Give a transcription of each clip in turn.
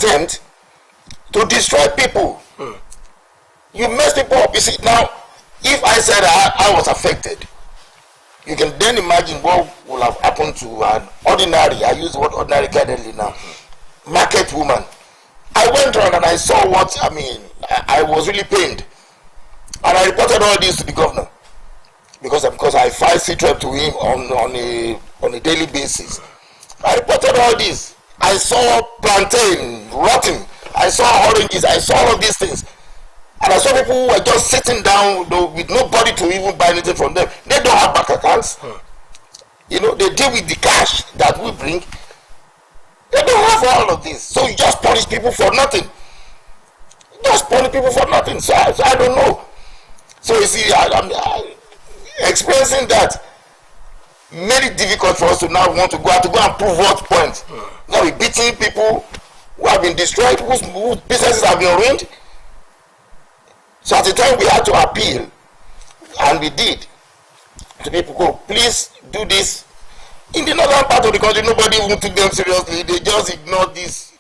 attempt to destroy people. You mess people up. You see, now, if I said I was affected, you can then imagine what will have happened to an ordinary, I use the word ordinary candidly now, market woman. I went on and I saw what, I was really pained. And I reported all this to the governor. Because I filed CTREP to him on a daily basis. I reported all this. I saw plantain rotting. I saw oranges. I saw all of these things. And I saw people who were just sitting down with nobody to even buy anything from them. They don't have bank accounts. They deal with the cash that we bring. They don't have all of this. So you just punish people for nothing. So I don't know. So you see, I'm experiencing that made it difficult for us to now want to go out to go and prove what point. Now we're beating people who have been destroyed, whose businesses have been ruined. So at the time we had to appeal, and we did, to people go, please do this. In the northern part of the country, nobody even took them seriously. They just ignored this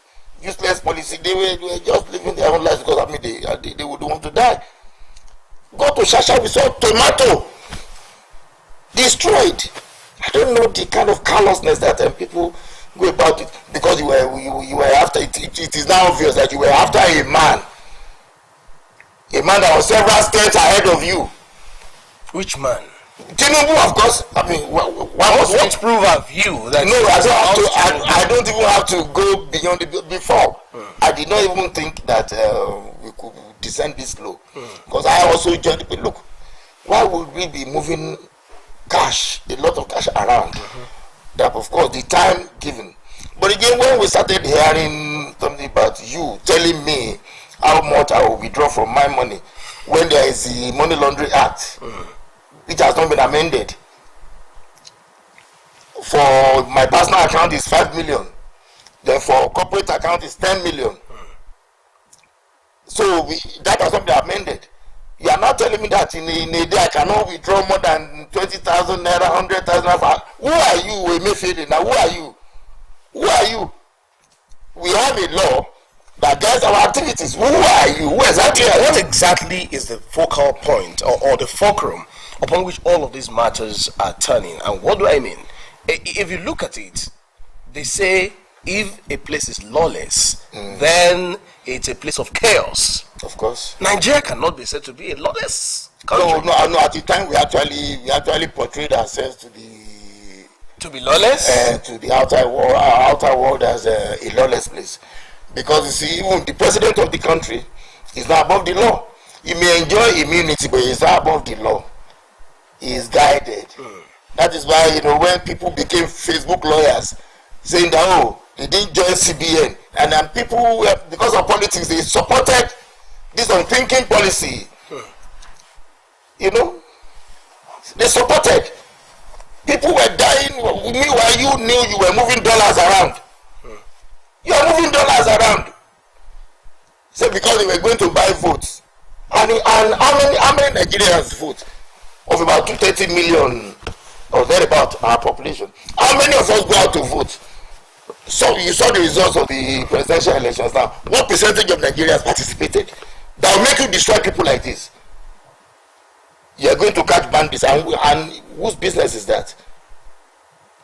useless policy. They were just living their own lives because they would want to die. Go to Shasha, we saw tomato destroyed. I don't know the kind of callousness that people go about it because you were after it. It is now obvious that you were after a man that was several steps ahead of you. Which man? Tinubu, of course. What proof have you that? No, I don't even have to go beyond it. Before, I did not even think that we could descend this low. Because I also joined. Look, why would we be moving a lot of cash around? That, of course, the time given. But again, when we started hearing something about you telling me how much I will withdraw from my money when there is the Money Laundering Act, which has not been amended. For my personal account is 5 million. Then for corporate account is 10 million. So that has not been amended. You are not telling me that in a day I cannot withdraw more than 20,000 naira, 100,000 naira. Who are you, Emefiele? Now, who are you? Who are you? We have a law that guides our activities. Who are you? What exactly is the focal point or the fulcrum upon which all of these matters are turning? And what do I mean? If you look at it, they say if a place is lawless, then it's a place of chaos. Of course. Nigeria cannot be said to be a lawless country. No. At the time we actually portrayed ourselves to be lawless, to the outer world as a lawless place. Because you see, even the president of the country is not above the law. He may enjoy immunity, but he's not above the law. He is guided. That is why, when people became Facebook lawyers, saying that, they didn't join CBN, and then people, because of politics, they supported this unthinking policy. They supported. People were dying. Meanwhile, you knew you were moving dollars around. You are moving dollars around. So because they were going to buy votes. And how many Nigerians vote? Of about 230 million, or thereabout, our population. How many of us go out to vote? So you saw the results of the presidential elections now. What percentage of Nigerians participated? That will make you destroy people like this. You are going to catch bandits, and whose business is that?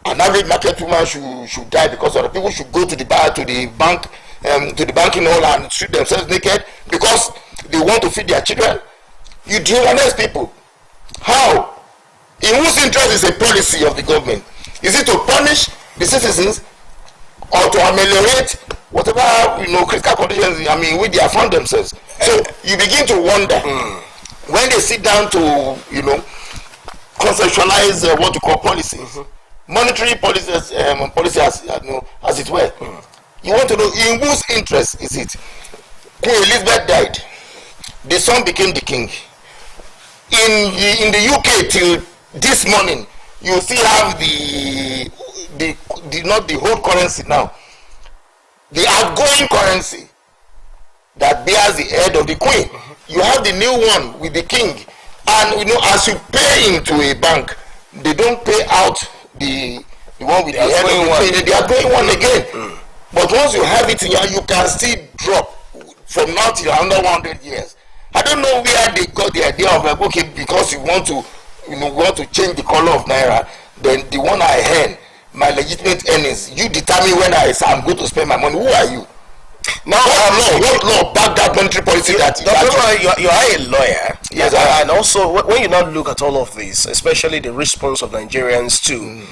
An average market woman should die because other people should go to the bar, to the bank, to the banking hall and strip themselves naked because they want to feed their children. You dehumanize people. How? In whose interest is a policy of the government? Is it to punish the citizens or to ameliorate whatever critical conditions which they have found themselves? So you begin to wonder when they sit down to conceptualize what you call policies, monetary policies, as it were. You want to know in whose interest is it? Queen Elizabeth died. The son became the king. In the UK till this morning, you still have not the whole currency now. The outgoing currency that bears the head of the queen. You have the new one with the king. And as you pay into a bank, they don't pay out the one with the head of the queen. They are going one again. But once you have it in your, you can still drop from now till under 100 years. I don't know where they got the idea of like, okay, because you want to, want to change the color of naira, then the one I earn, my legitimate earnings, you determine when I'm going to spend my money. Who are you? Now, what law back that monetary policy that you are a lawyer? Yes, and also when you now look at all of this, especially the response of Nigerians to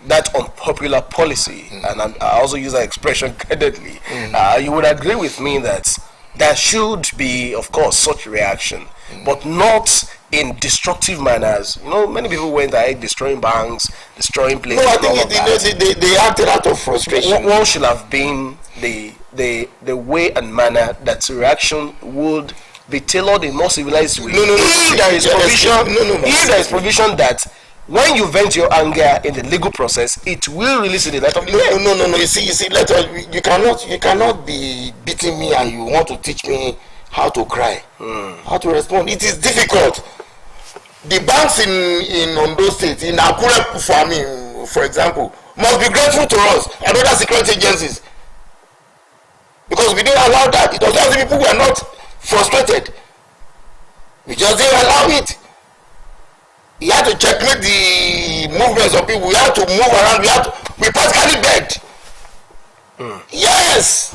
that unpopular policy, and I also use that expression candidly, you would agree with me that there should be, of course, such reaction, but not in destructive manners. Many people went ahead destroying banks, destroying places. No, I think they acted out of frustration. What should have been the way and manner that reaction would be tailored in more civilized way. If there is provision that when you vent your anger in the legal process, it will release in the light of the day. No. You see, you cannot be beating me and you want to teach me how to cry, how to respond. It is difficult. The banks in Ondo State, in Akure farming, for example, must be grateful to us and other security agencies, because we didn't allow that. It was just the people who were not frustrated. We just didn't allow it. We had to checkmate the movements of people. We had to move around. We practically begged. Yes.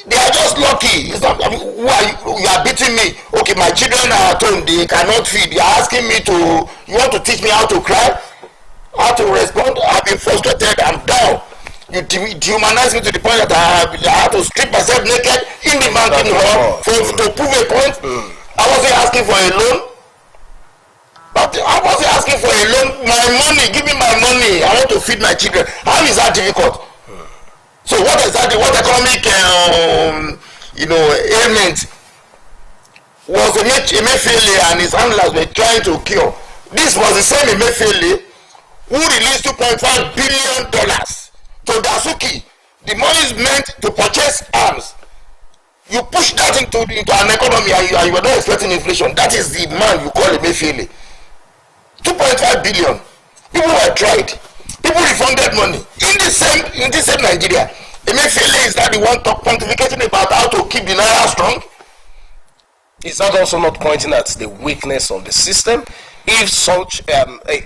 They are just lucky. It's not, who are you? You are beating me. Okay, my children are at home. They cannot feed. You are asking me to. You want to teach me how to cry, how to respond? I've been frustrated. I'm down. You dehumanize me to the point that I have to strip myself naked in the banking hall to prove a point. I wasn't asking for a loan. But I wasn't asking for a loan. My money, give me my money. I want to feed my children. How is that difficult? So what economic ailment was Emefiele and his handlers were trying to cure? This was the same Emefiele who released $2.5 billion to Dasuki. The money is meant to purchase arms. You push that into an economy and you are not expecting inflation. That is the man you call Emefiele. 2.5 billion. People were tried. People refunded money in the same Nigeria. Emefiele is that the one pontificating about how to keep the naira strong? Is that also not pointing at the weakness of the system? If such a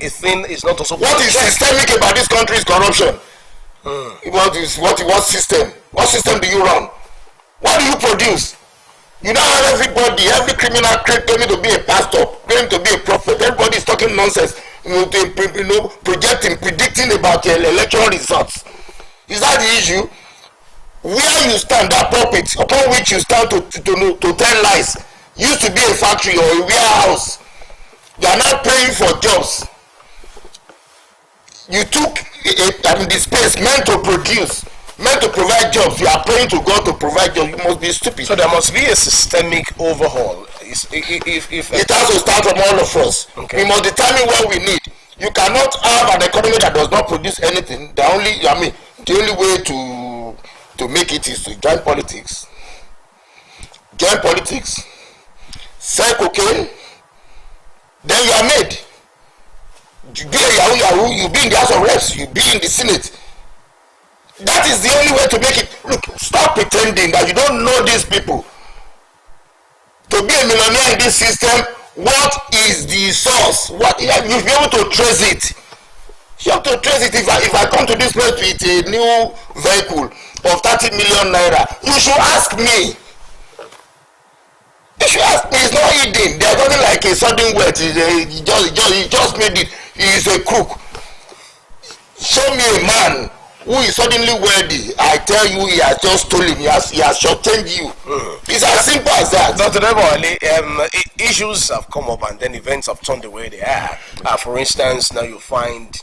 thing is not also what is systemic about this country is corruption. What system? What system do you run? What do you produce? You now have every criminal claiming to be a pastor, claiming to be a prophet. Everybody is talking nonsense. Projecting, predicting about electoral results. Is that the issue? Where you stand, that pulpit upon which you stand to tell lies, used to be a factory or a warehouse. You are now paying for jobs. You took the space meant to produce, meant to provide jobs. You are praying to God to provide jobs. You must be stupid. So there must be a systemic overhaul. If it has to start from all of us. Okay. We must determine what we need. You cannot have an economy that does not produce anything. The only way to make it is to join politics. Join politics, sell cocaine, then you are made. You be a Yahoo, you be in the House of Reps, you be in the Senate. That is the only way to make it. Look, stop pretending that you don't know these people. To be a millionaire in this system, what is the source? You'll be able to trace it. You have to trace it. If I come to this place with a new vehicle of 30 million naira, you should ask me. You should ask me. It's not hidden. There's nothing like a sudden wet. He just made it. He is a crook. Show me a man who is suddenly wealthy. I tell you, he has just stolen. He has shortchanged you. It's as simple as that. Dr. Odebowale, issues have come up and then events have turned the way they are. For instance, now you find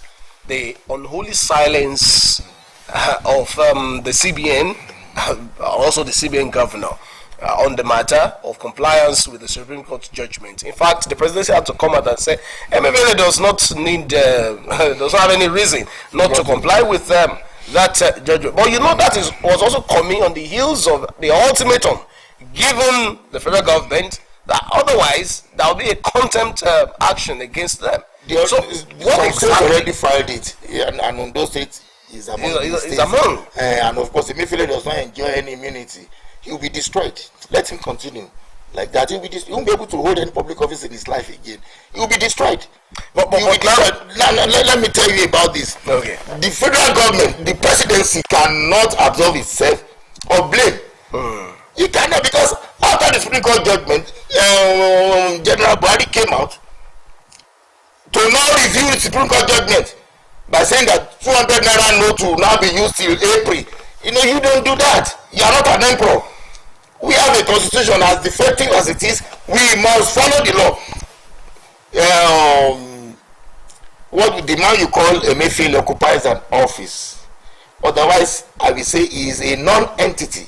the unholy silence of the CBN, also the CBN governor, on the matter of compliance with the Supreme Court judgment. In fact, the presidency had to come out and say MFA does not have any reason not to comply with that judgment. But that was also coming on the heels of the ultimatum given the federal government that otherwise there will be a contempt action against them. So what exactly already filed it, and on those states is among these He's states. among. And of course, Emefiele does not enjoy any immunity. He will be destroyed. Let him continue like that. He won't be able to hold any public office in his life again. He will be destroyed. But let me tell you about this. Okay. The federal government, the presidency cannot absolve itself of blame. It cannot, because after the Supreme Court judgment, General Buhari came out to now review the Supreme Court judgment by saying that 200 naira note will now be used till April. You don't do that. You are not an emperor. We have a constitution as defective as it is. We must follow the law. What the man you call Emefiele occupies an office. Otherwise, I will say he is a non-entity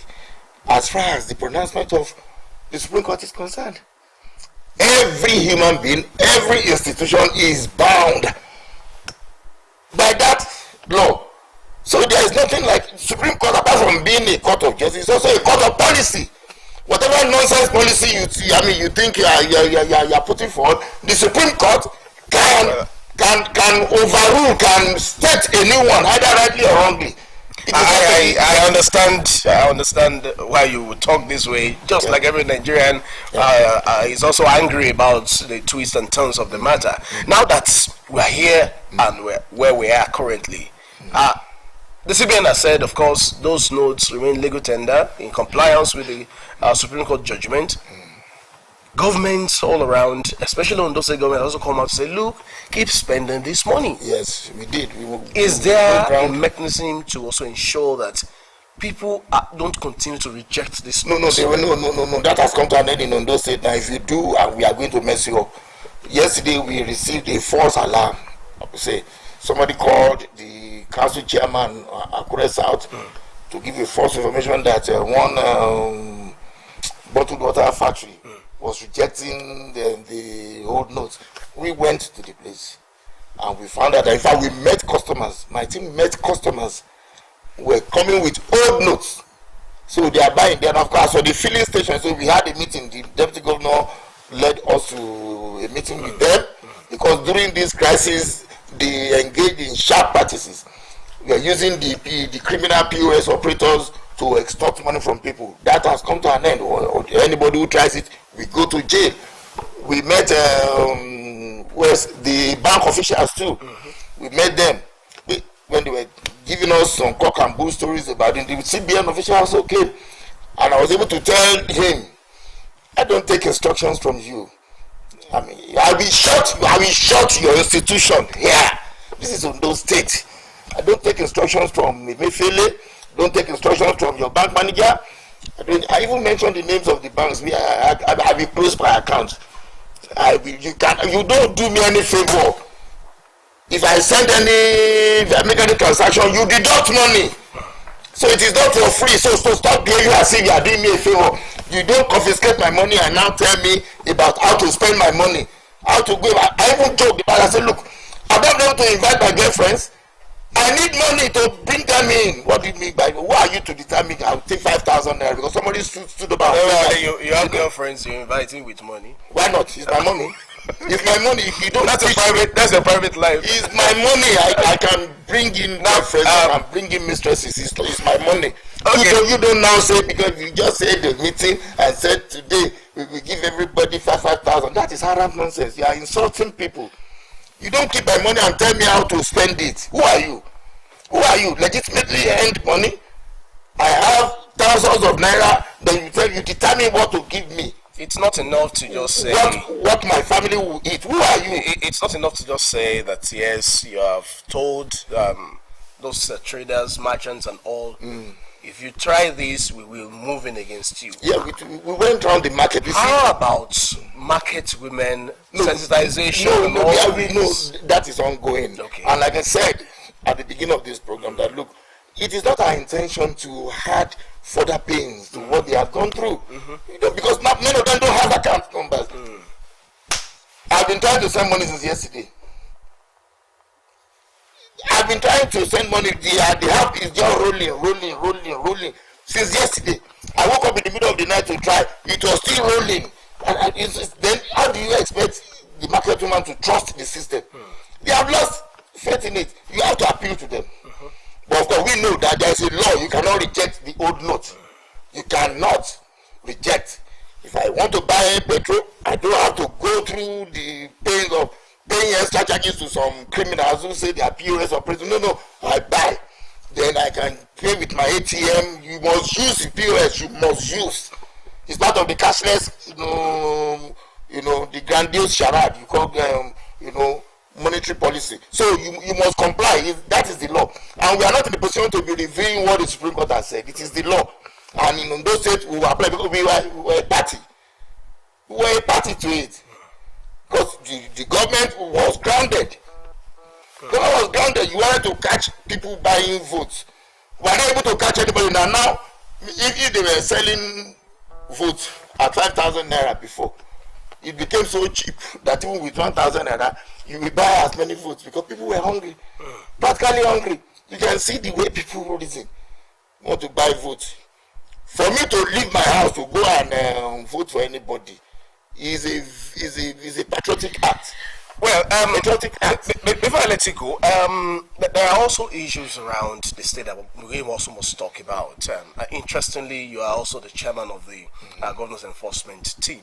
as far as the pronouncement of the Supreme Court is concerned. Every human being, every institution is bound by that law. So there is nothing like Supreme Court, apart from being a court of justice, it's also a court of policy. Whatever nonsense policy you think you are putting forward, the Supreme Court can overrule, can state a new one, either rightly or wrongly. I understand why you would talk this way. Just like every Nigerian is also angry about the twists and turns of the matter. Now that we're here and where we are currently, the CBN has said, of course, those notes remain legal tender in compliance with the Supreme Court judgment. Governments all around, especially on those governments, also come out to say, look, keep spending this money. Yes, we did. Is there a mechanism to also ensure that people don't continue to reject this? No. That has come to an end in Ondo State. Now, if you do, we are going to mess you up. Yesterday, we received a false alarm. I would say somebody called the council chairman, Akure South, to give a false information that one bottled water factory was rejecting the old notes. We went to the place and we found out that, in fact, we met customers. My team met customers who were coming with old notes. So they are buying them, of course, for the filling station. So we had a meeting. The deputy governor led us to a meeting with them, because during this crisis, they engaged in sharp practices. We are using the criminal POS operators to extort money from people. That has come to an end. Or anybody who tries it, we go to jail. We met the bank officials too. We met them when they were giving us some cock and bull stories about it. The CBN official also came, and I was able to tell him, I don't take instructions from you. I will shut your institution here. This is Ondo State. I don't take instructions from Emefiele. Don't take instructions from your bank manager. I even mentioned the names of the banks. I will close my account. You don't do me any favor. If I make any transaction, you deduct money. So it is not for free. So stop behaving as if you are doing me a favor. You don't confiscate my money and now tell me about how to spend my money. How to go. I even joke about it. I said, look, I'm not going to invite my girlfriends. I need money to bring them in. What do you mean by, who are you to determine I'll take 5,000 naira because somebody stood about? You have girlfriends you're inviting with money. Why not? It's my money. It's my money. If you don't, that's a private life. It's my money. I can bring in girlfriends. I can bring in mistresses. It's my money. Okay. You don't now say, because you just said the meeting and said today we will give everybody 5,000. That is haram nonsense. You are insulting people. You don't keep my money and tell me how to spend it. Who are you? Who are you? Legitimately earned money. I have thousands of naira. Then you determine what to give me. It's not enough to just say what my family will eat. Who are you? It's not enough to just say that yes, you have told those traders, merchants, and all. If you try this, we will move in against you. Yeah, we went around the market. How about market women sensitization? No, that is ongoing. Okay. And like I said at the beginning of this program, that look, it is not our intention to add further pains to what they have gone through. Because many of them don't have account numbers. I've been trying to send money since yesterday. I've been trying to send money. The help is just rolling since yesterday. I woke up in the middle of the night to try. It was still rolling. Then how do you expect the market woman to trust the system? They have lost faith in it. You have to appeal to them. But of course, we know that there is a law. You cannot reject the old note. You cannot reject. If I want to buy petrol, I don't have to go through the pains of paying extra charges to some criminals who say they are POS operators. No, I buy. Then I can pay with my ATM. You must use the POS. You must use. It's part of the cashless, the grandiose charade you call, monetary policy. So you must comply. That is the law. And we are not in the position to be reviewing what the Supreme Court has said. It is the law. And in those states, we will apply because we were a party. We were a party to it. Because the government was grounded. The government was grounded. You wanted to catch people buying votes. We are not able to catch anybody now. If they were selling votes at 5,000 naira before, it became so cheap that even with 1,000 naira, you will buy as many votes because people were hungry, practically hungry. You can see the way people reason want to buy votes. For me to leave my house to go and vote for anybody is a patriotic act. Well, patriotic act. Before I let you go, there are also issues around the state that we also must talk about. Interestingly, you are also the chairman of the governance enforcement team.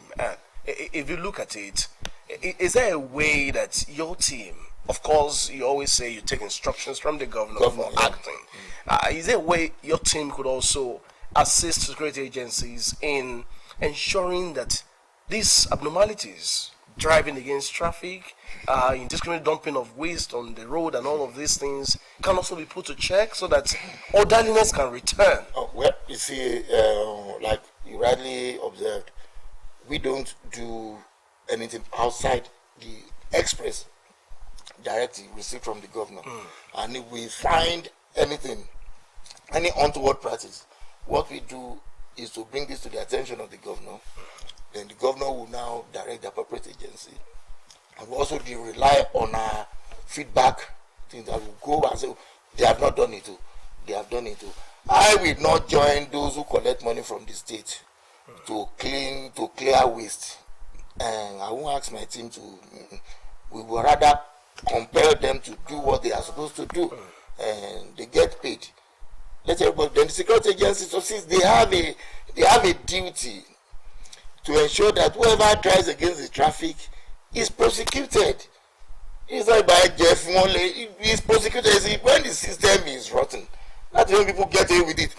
If you look at it, is there a way that your team, of course, you always say you take instructions from the governor for acting. Is there a way your team could also assist security agencies in ensuring that these abnormalities, driving against traffic, indiscriminate dumping of waste on the road and all of these things can also be put to check so that orderliness can return? Oh, well, you see, like you rightly observed, we don't do anything outside the express directive received from the governor. And if we find anything, any untoward practice, what we do is to bring this to the attention of the governor. Then the governor will now direct the appropriate agency. And we also rely on our feedback, things that will go and say, they have not done it too. They have done it too. I will not join those who collect money from the state to clear waste. And I won't ask my team to, we will rather compel them to do what they are supposed to do. And they get paid. Let everybody, then the security agencies, so since they have a duty to ensure that whoever drives against the traffic is prosecuted. It's like by Jeff Monley, is prosecuted. When the system is rotten, that's when people get away with it.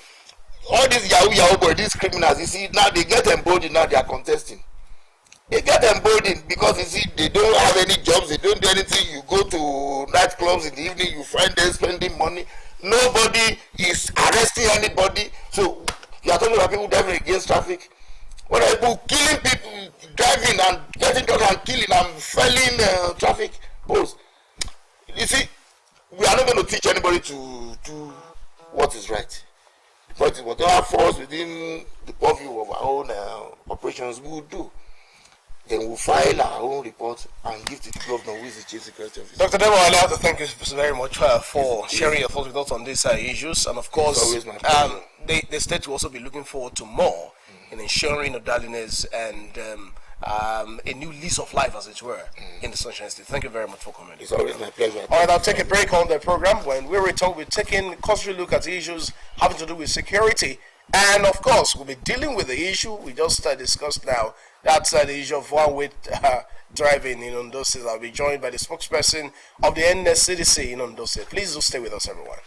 All these Yahoo boys, these criminals, you see, now they get emboldened, now they are contesting. They get emboldened because you see, they don't have any jobs, they don't do anything. You go to nightclubs in the evening, you find them spending money. Nobody is arresting anybody. So you are talking about people driving against traffic. What are people killing people, driving and getting drunk and killing and felling traffic poles? You see, we are not going to teach anybody to do what is right. But whatever falls within the purview of our own operations, we will do. Then we'll file our own report and give to the governor, who is the chief security officer. Dr. Odebowale, I have to thank you very much for sharing your thoughts with us on these issues. And of course, the state will also be looking forward to more in ensuring orderliness and a new lease of life, as it were, in the Sunshine State. Thank you very much for coming. It's always my pleasure. All right, I'll take a break on the program. When we return, we're taking a cursory look at issues having to do with security. And of course, we'll be dealing with the issue we just discussed now. That's the issue of one-way driving in Ondo State. I'll be joined by the spokesperson of the NSCDC in Ondo State. Please do stay with us, everyone.